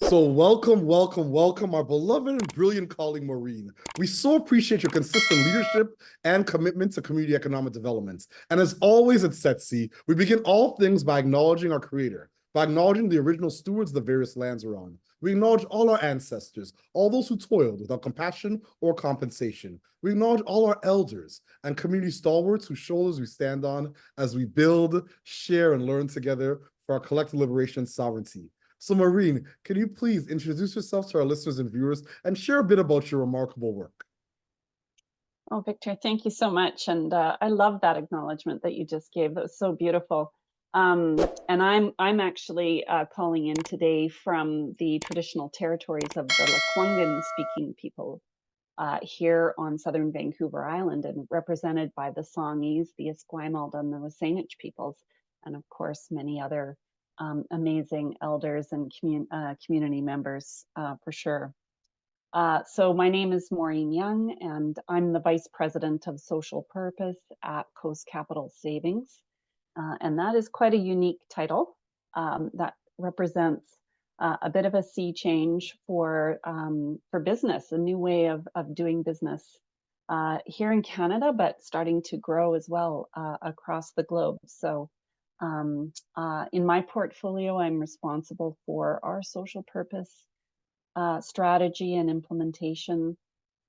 So welcome, our beloved and brilliant colleague, Maureen. We so appreciate your consistent leadership and commitment to community economic development. And as always at Setsi, we begin all things by acknowledging our creator, by acknowledging the original stewards of the various lands we're on. We acknowledge all our ancestors, all those who toiled without compassion or compensation. We acknowledge all our elders and community stalwarts whose shoulders we stand on as we build, share, and learn together for our collective liberation and sovereignty. So Maureen, can you please introduce yourself to our listeners and viewers and share a bit about your remarkable work? Oh, Victor, thank you so much. And I love that acknowledgement that you just gave. That was so beautiful. And I'm actually calling in today from the traditional territories of the Lekwungen speaking people here on southern Vancouver Island, and represented by the Songhees, the Esquimalt, and the Wasanich peoples, and of course many other amazing elders and community members for sure. So my name is Maureen Young, and I'm the Vice President of Social Purpose at Coast Capital Savings. And that is quite a unique title that represents a bit of a sea change for business, a new way of doing business here in Canada, but starting to grow as well across the globe. So in my portfolio, I'm responsible for our social purpose strategy and implementation,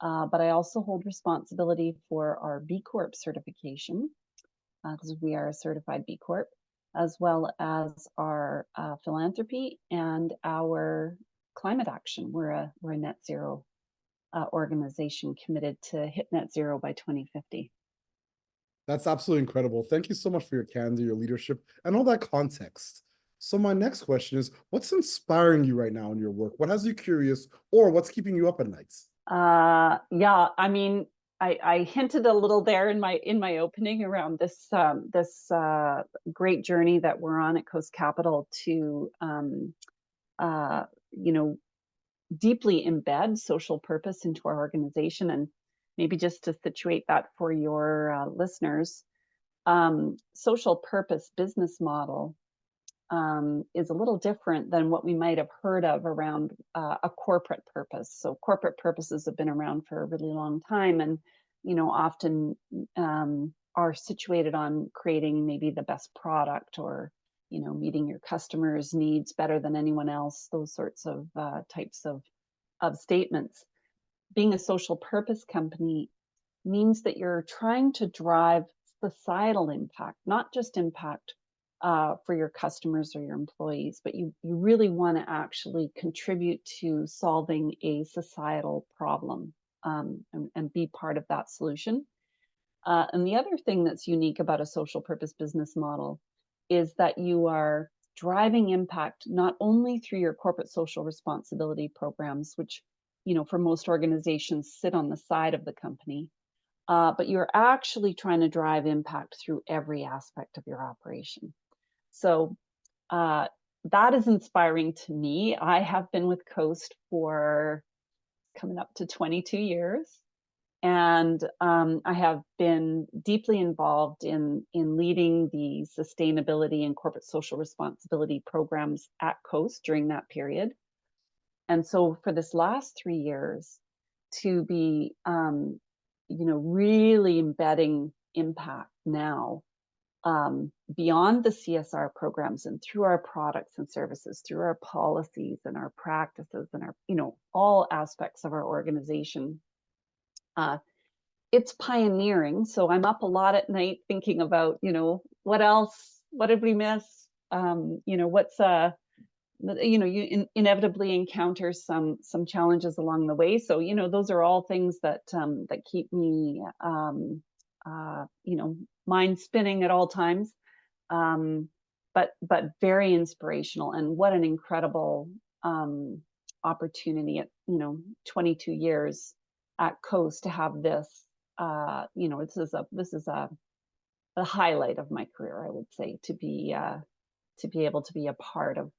but I also hold responsibility for our B Corp certification, because we are a certified B Corp, as well as our philanthropy and our climate action. We're a net zero organization committed to hit net zero by 2050. That's absolutely incredible. Thank you so much for your candor, your leadership, and all that context. So my next question is, what's inspiring you right now in your work? What has you curious, or what's keeping you up at nights? Yeah, I mean, I hinted a little there in my opening around this great journey that we're on at Coast Capital to you know, deeply embed social purpose into our organization. And maybe just to situate that for your listeners, social purpose business model is a little different than what we might have heard of around a corporate purpose. So corporate purposes have been around for a really long time, and often are situated on creating maybe the best product, or meeting your customers' needs better than anyone else. Those sorts of types of statements. Being a social purpose company means that you're trying to drive societal impact, not just impact for your customers or your employees, but you really want to actually contribute to solving a societal problem, and be part of that solution. And the other thing that's unique about a social purpose business model is that you are driving impact not only through your corporate social responsibility programs, which for most organizations sit on the side of the company, but you're actually trying to drive impact through every aspect of your operation. So that is inspiring to me. I have been with Coast for coming up to 22 years. And I have been deeply involved in leading the sustainability and corporate social responsibility programs at Coast during that period. And so for this last 3 years, to be really embedding impact now, beyond the CSR programs and through our products and services, through our policies and our practices and our all aspects of our organization. It's pioneering. So I'm up a lot at night thinking about, what else, what did we miss? What's you inevitably encounter some challenges along the way. So, those are all things that that keep me mind spinning at all times. But very inspirational, and what an incredible opportunity at 22 years at Coast to have this. This is a highlight of my career, I would say, to be able to be a part of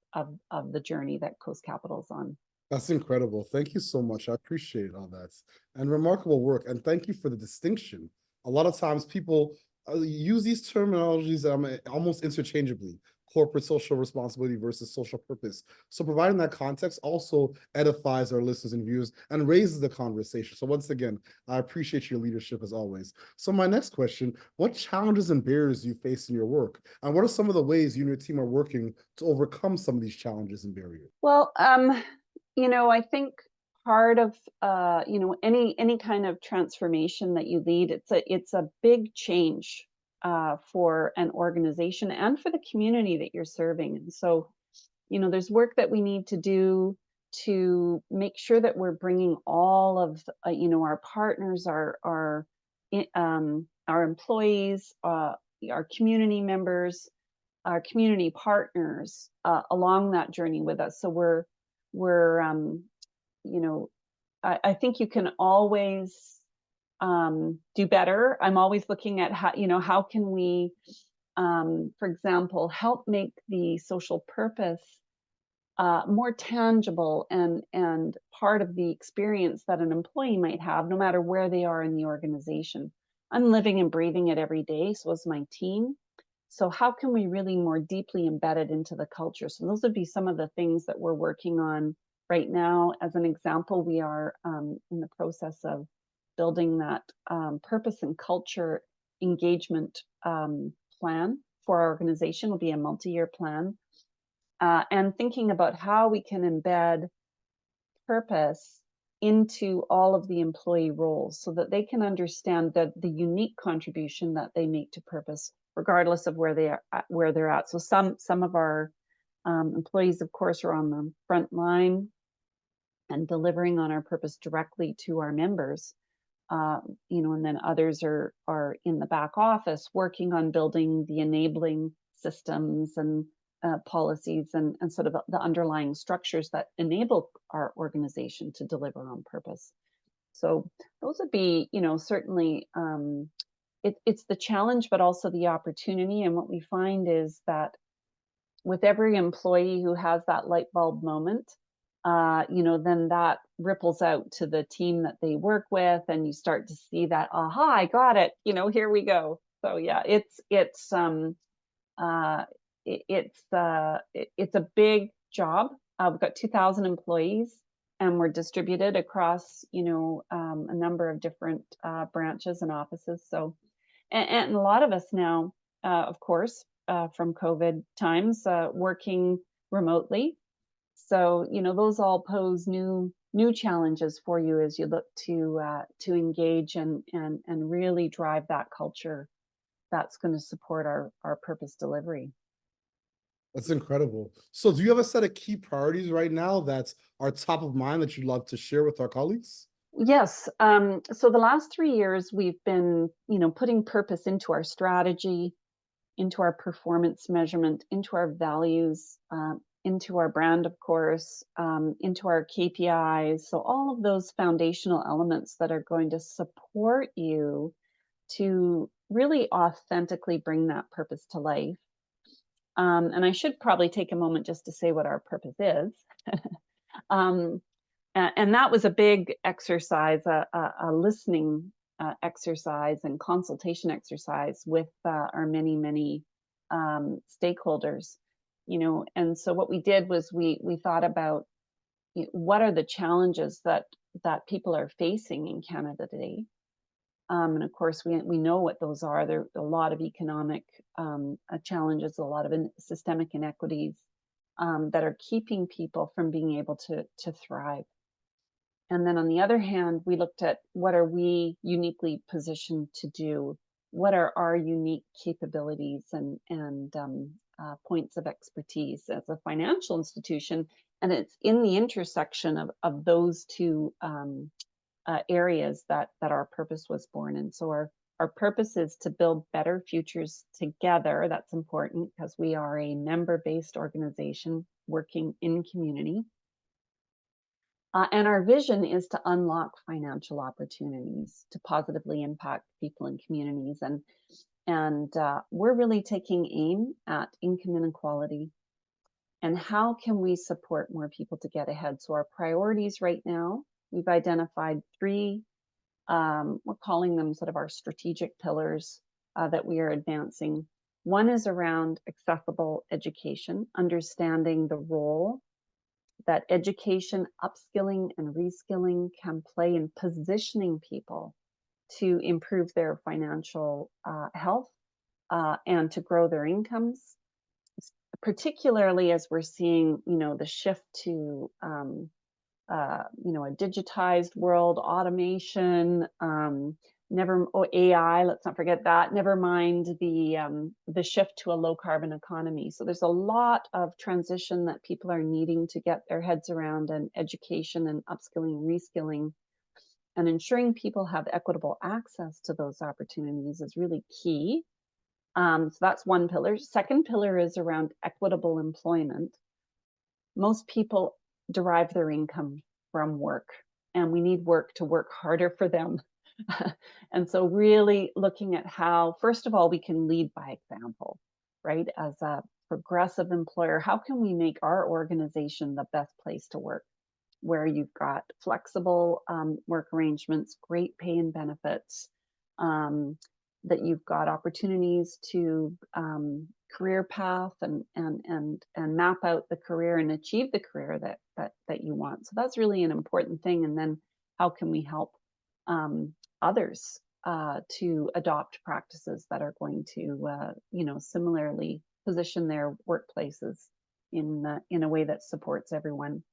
the journey that Coast Capital's on. That's incredible. Thank you so much. I appreciate all that, and remarkable work. And thank you for the distinction. A lot of times people use these terminologies almost interchangeably, corporate social responsibility versus social purpose. So providing that context also edifies our listeners and viewers and raises the conversation. So once again, I appreciate your leadership as always. So my next question, what challenges and barriers do you face in your work? And what are some of the ways you and your team are working to overcome some of these challenges and barriers? Well, I think part of any kind of transformation that you lead, it's a big change for an organization and for the community that you're serving. And so, there's work that we need to do to make sure that we're bringing all of our partners, our employees, our community members, our community partners along that journey with us. So we're I think you can always do better. I'm always looking at how can we, for example, help make the social purpose more tangible and part of the experience that an employee might have, no matter where they are in the organization. I'm living and breathing it every day, so is my team. So how can we really more deeply embed it into the culture? So those would be some of the things that we're working on right now. As an example, we are in the process of building that purpose and culture engagement plan for our organization. Will be a multi-year plan. And thinking about how we can embed purpose into all of the employee roles so that they can understand the unique contribution that they make to purpose, regardless of where they're at. So some of our employees, of course, are on the front line and delivering on our purpose directly to our members. And then others are in the back office working on building the enabling systems and policies and sort of the underlying structures that enable our organization to deliver on purpose. So those would be, certainly it's the challenge, but also the opportunity. And what we find is that with every employee who has that light bulb moment, then that ripples out to the team that they work with, and you start to see that, aha, I got it. Here we go. So yeah, it's a big job. We've got 2,000 employees, and we're distributed across, a number of different branches and offices. So, and a lot of us now, of course, from COVID times, working remotely. So, those all pose new challenges for you as you look to engage and really drive that culture that's going to support our purpose delivery. That's incredible. So do you have a set of key priorities right now that are top of mind that you'd love to share with our colleagues? Yes. So the last 3 years, we've been, putting purpose into our strategy, into our performance measurement, into our values, into our brand, of course, into our KPIs. So all of those foundational elements that are going to support you to really authentically bring that purpose to life. And I should probably take a moment just to say what our purpose is. And that was a big exercise, a listening exercise and consultation exercise with our many stakeholders. And so what we did was we thought about what are the challenges that people are facing in Canada today. And of course, we know what those are. There are a lot of economic challenges, a lot of systemic inequities that are keeping people from being able to thrive. And then on the other hand, we looked at what are we uniquely positioned to do? What are our unique capabilities and points of expertise as a financial institution? And it's in the intersection of those two areas that our purpose was born in. So our purpose is to build better futures together. That's important because we are a member-based organization working in community. And our vision is to unlock financial opportunities to positively impact people and communities. And we're really taking aim at income inequality and how can we support more people to get ahead. So our priorities right now, we've identified 3, we're calling them sort of our strategic pillars that we are advancing. One is around accessible education, understanding the role that education, upskilling, and reskilling can play in positioning people to improve their financial health and to grow their incomes, particularly as we're seeing, the shift to, a digitized world, automation, AI. Let's not forget that. Never mind the shift to a low carbon economy. So there's a lot of transition that people are needing to get their heads around, and education and upskilling, reskilling, and ensuring people have equitable access to those opportunities is really key. So that's one pillar. Second pillar is around equitable employment. Most people derive their income from work, and we need work to work harder for them. And so really looking at how, first of all, we can lead by example, right? As a progressive employer, how can we make our organization the best place to work, where you've got flexible work arrangements, great pay and benefits, that you've got opportunities to career path and map out the career and achieve the career that you want. So that's really an important thing. And then how can we help others to adopt practices that are going to similarly position their workplaces in a way that supports everyone.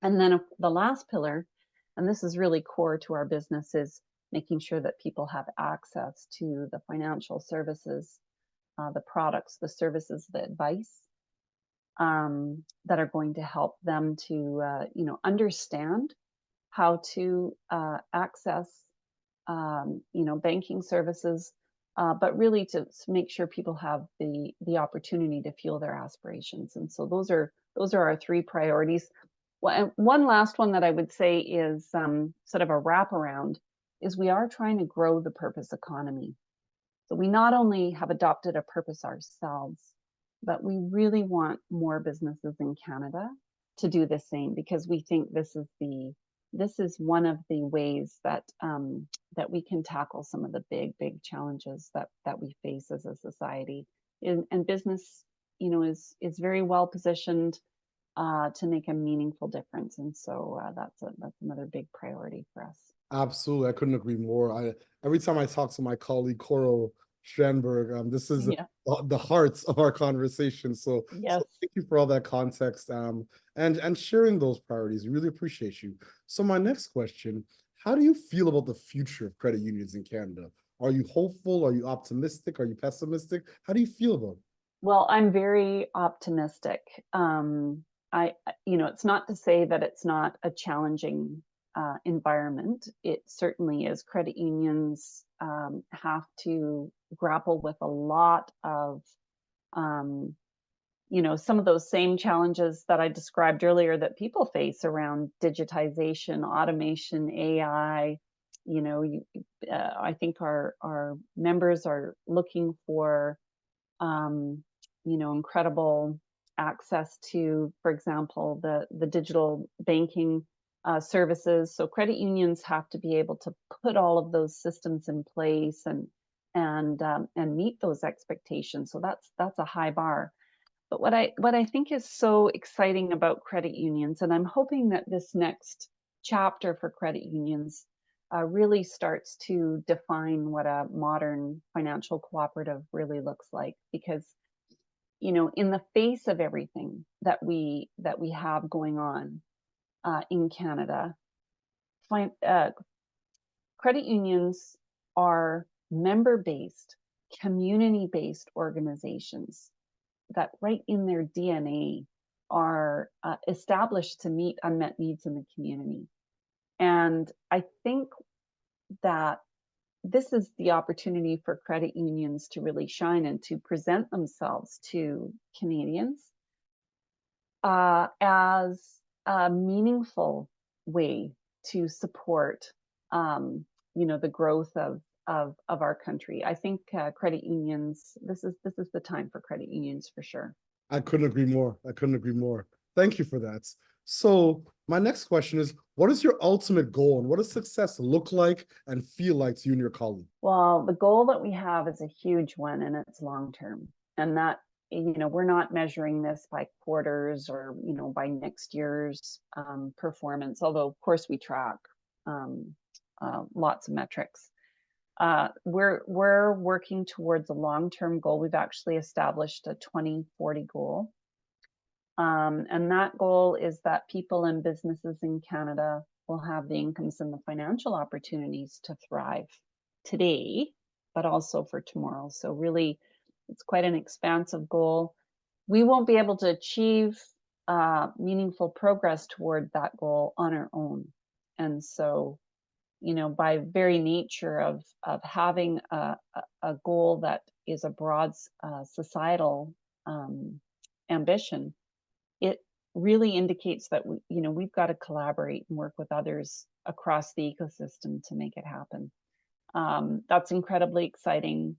And then the last pillar, and this is really core to our business, is making sure that people have access to the financial services, the products, the services, the advice that are going to help them to, understand how to access, banking services, but really to make sure people have the opportunity to fuel their aspirations. And so those are our three priorities. One last one that I would say is sort of a wraparound is we are trying to grow the purpose economy. So we not only have adopted a purpose ourselves, but we really want more businesses in Canada to do the same, because we think this is one of the ways that that we can tackle some of the big challenges that we face as a society. And business, is very well positioned to make a meaningful difference. And so that's another big priority for us. Absolutely, I couldn't agree more. Every time I talk to my colleague Coro Schrenberg, this is the heart of our conversation. So, yes. So thank you for all that context and sharing those priorities. We really appreciate you. So my next question, how do you feel about the future of credit unions in Canada? Are you hopeful? Are you optimistic? Are you pessimistic? How do you feel about it? Well, I'm very optimistic. It's not to say that it's not a challenging environment. It certainly is. Credit unions have to grapple with a lot of, some of those same challenges that I described earlier that people face around digitization, automation, AI. I think our members are looking for, incredible access to, for example, the digital banking services. So credit unions have to be able to put all of those systems in place and meet those expectations. So that's a high bar. But what I think is so exciting about credit unions, and I'm hoping that this next chapter for credit unions really starts to define what a modern financial cooperative really looks like, because in the face of everything that we have going on in Canada, credit unions are member-based, community-based organizations that right in their DNA are established to meet unmet needs in the community. And I think that this is the opportunity for credit unions to really shine and to present themselves to Canadians as a meaningful way to support, the growth of our country. I think credit unions, this is the time for credit unions for sure. I couldn't agree more. I couldn't agree more. Thank you for that. So my next question is, what is your ultimate goal, and what does success look like and feel like to you and your colleague? Well, the goal that we have is a huge one, and it's long term. And that, we're not measuring this by quarters or, by next year's performance, although of course we track lots of metrics. We're working towards a long-term goal. We've actually established a 2040 goal. And that goal is that people and businesses in Canada will have the incomes and the financial opportunities to thrive today, but also for tomorrow. So really, it's quite an expansive goal. We won't be able to achieve meaningful progress toward that goal on our own. And so, by very nature of having a goal that is a broad societal ambition, it really indicates that we've got to collaborate and work with others across the ecosystem to make it happen. That's incredibly exciting.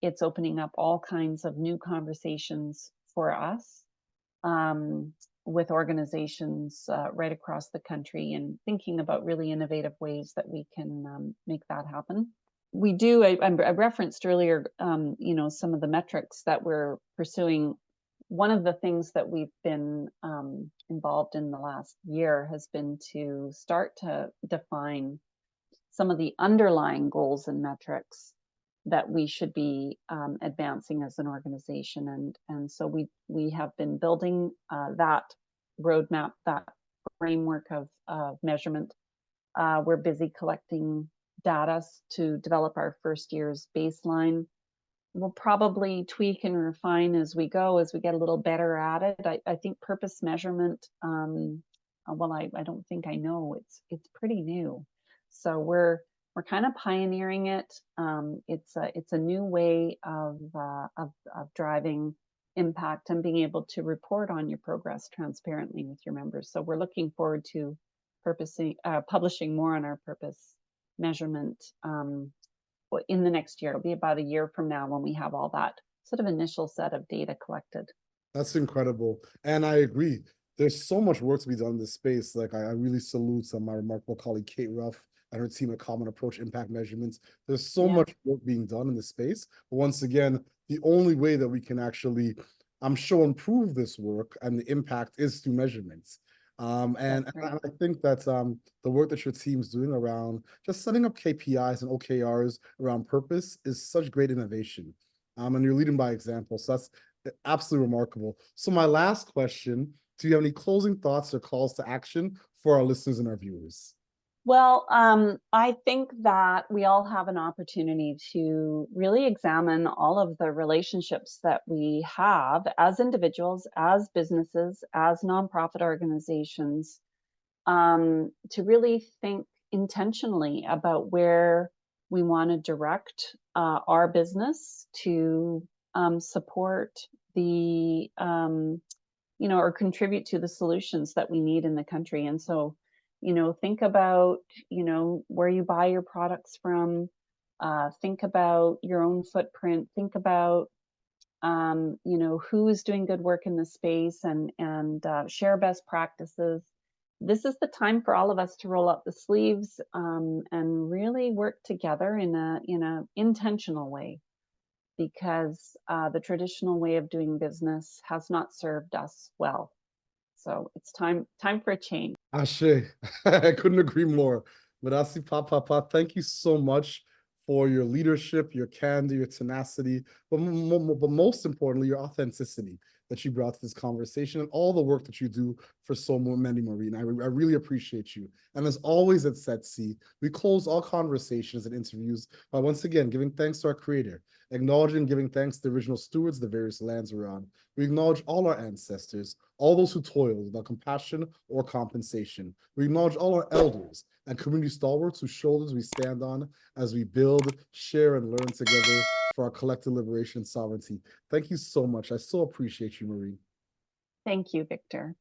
It's opening up all kinds of new conversations for us with organizations right across the country, and thinking about really innovative ways that we can make that happen. We do, I referenced earlier, some of the metrics that we're pursuing. One of the things that we've been involved in the last year has been to start to define some of the underlying goals and metrics that we should be advancing as an organization. And so we have been building that roadmap, that framework of measurement. We're busy collecting data to develop our first year's baseline. We'll probably tweak and refine as we go, as we get a little better at it. I think purpose measurement, well, I don't think I know, it's pretty new. So we're kind of pioneering it. It's a new way of driving impact and being able to report on your progress transparently with your members. So we're looking forward to publishing more on our purpose measurement in the next year. It'll be about a year from now when we have all that sort of initial set of data collected. That's incredible. And I agree. There's so much work to be done in this space. Like I really salute my remarkable colleague, Kate Ruff, and her team at Common Approach Impact Measurements. There's so much work being done in this space. But once again, the only way that we can actually, I'm sure, improve this work and the impact is through measurements. And I think that the work that your team's doing around just setting up KPIs and OKRs around purpose is such great innovation. And you're leading by example. So that's absolutely remarkable. So my last question, do you have any closing thoughts or calls to action for our listeners and our viewers? Well, I think that we all have an opportunity to really examine all of the relationships that we have as individuals, as businesses, as nonprofit organizations, to really think intentionally about where we want to direct our business to support the, or contribute to the solutions that we need in the country. And so, think about, where you buy your products from, think about your own footprint, think about, who is doing good work in the space, and share best practices. This is the time for all of us to roll up the sleeves and really work together in a intentional way, because the traditional way of doing business has not served us well. So it's time for a change. Ashe, I couldn't agree more. Madasi Papa, thank you so much for your leadership, your candor, your tenacity, but most importantly, your authenticity that you brought to this conversation, and all the work that you do for so many, Maureen. I really appreciate you. And as always at Setsi, we close all conversations and interviews by once again giving thanks to our creator, acknowledging and giving thanks to the original stewards of the various lands we're on. We acknowledge all our ancestors, all those who toiled without compassion or compensation. We acknowledge all our elders and community stalwarts whose shoulders we stand on as we build, share, and learn together for our collective liberation and sovereignty. Thank you so much. I so appreciate you, Maureen. Thank you, Victor.